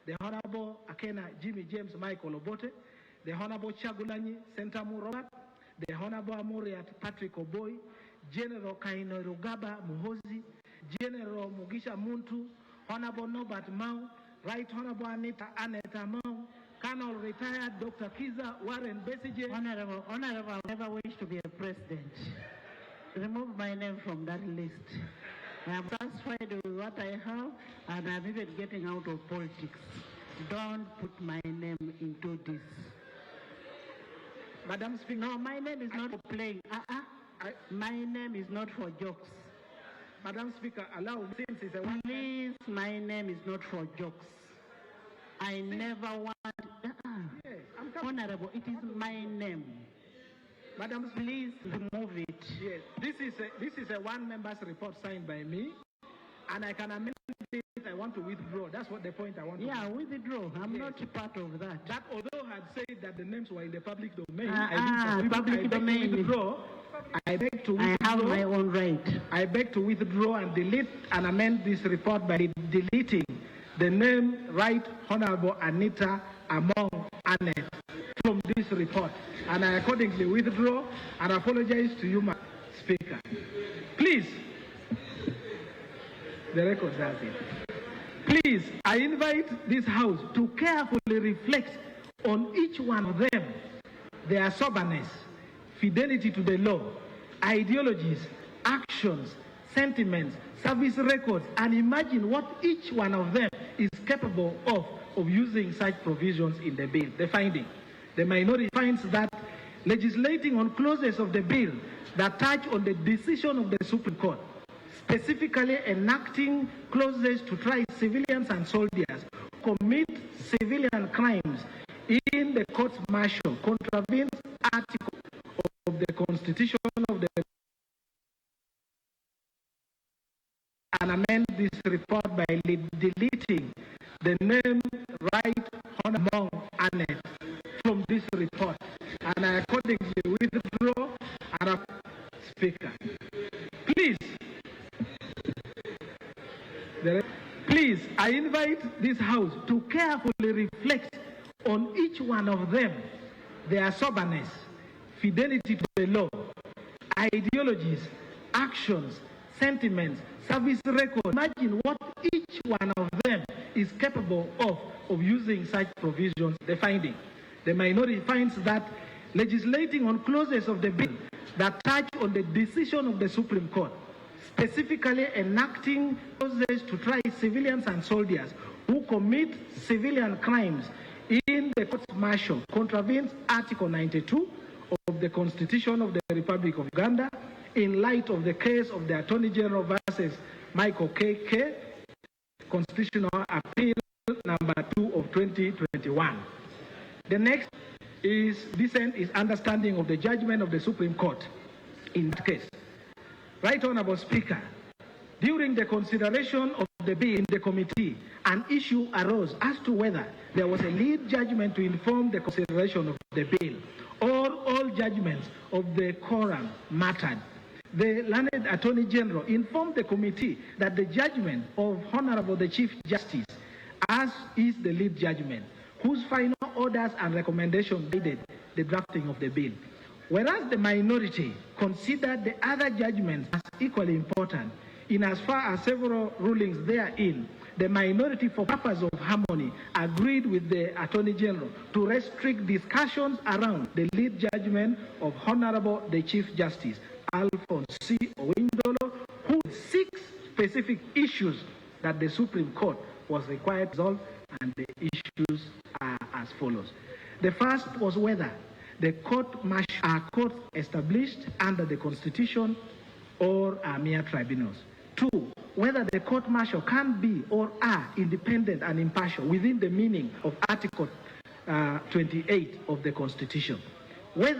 the Honorable Akena Jimmy James Michael Obote, the Honorable Chagulanyi Sentamu Robert, the Honorable Amuriat Patrick Oboy, General Kaino Rugaba Muhozi, General Mugisha Muntu, Honorable Norbert Mau, Right Honorable Aneta Mau, Colonel Retired Dr. Kiza Warren Besige. Honorable, I never wish to be a president. Remove my name from that list. I am satisfied with what I have, and I'm even getting out of politics. Don't put my name into this. Madam Speaker. No, my name is not for playing. My name is not for jokes. Madam Speaker, allow me, since it's a one. Please, my name is not for jokes. I never want. Yes, Honorable, it is my name. Madam, please remove it. Yes, this is a one-member's report signed by me, and I can amend it. I want to withdraw. That's what the point I want to make. Withdraw. I'm not a part of that. That although I had said that the names were in the public domain, public domain. I beg to withdraw. I have my own right. I beg to withdraw and delete and amend this report by deleting the name Right Honorable Anita Among Annette from this report. And I accordingly withdraw and apologize to you, Madam Speaker. Please, the record does it. Please, I invite this House to carefully reflect on each one of them, their soberness, fidelity to the law, ideologies, actions, sentiments, service records, and imagine what each one of them is capable of using such provisions in the bill. The finding. The minority finds that legislating on clauses of the bill that touch on the decision of the Supreme Court, specifically enacting clauses to try civilians and soldiers who commit civilian crimes in the court-martial, contravenes article of the Constitution of the and amend this report by deleting the name Right Honorable Annette from this report, and I accordingly withdraw. And Speaker, please, I invite this House to carefully reflect on each one of them, their soberness, fidelity to the law, ideologies, actions, sentiments, service record. Imagine what each one of them is capable of using such provisions. The finding. The minority finds that legislating on clauses of the bill that touch on the decision of the Supreme Court, specifically enacting clauses to try civilians and soldiers who commit civilian crimes in the court-martial, contravenes Article 92 of the Constitution of the Republic of Uganda in light of the case of the Attorney General versus Michael K. Constitutional Appeal number 2 of 2021. The next is dissent is understanding of the judgment of the Supreme Court in that case. Right Honorable Speaker, during the consideration of the bill in the committee, an issue arose as to whether there was a lead judgment to inform the consideration of the bill, or all judgments of the quorum mattered. The learned Attorney General informed the committee that the judgment of Honorable the Chief Justice, as is the lead judgment, whose final orders and recommendations guided the drafting of the bill. Whereas the minority considered the other judgments as equally important, in as far as several rulings therein, the minority, for purpose of harmony, agreed with the Attorney General to restrict discussions around the lead judgment of Honorable the Chief Justice, Alphonse C. Owindolo, who 6 specific issues that the Supreme Court was required to resolve, and the issues are as follows. The first was whether the court-martial are courts established under the Constitution or are mere tribunals. 2, whether the court-martial can be or are independent and impartial within the meaning of Article 28 of the Constitution. Whether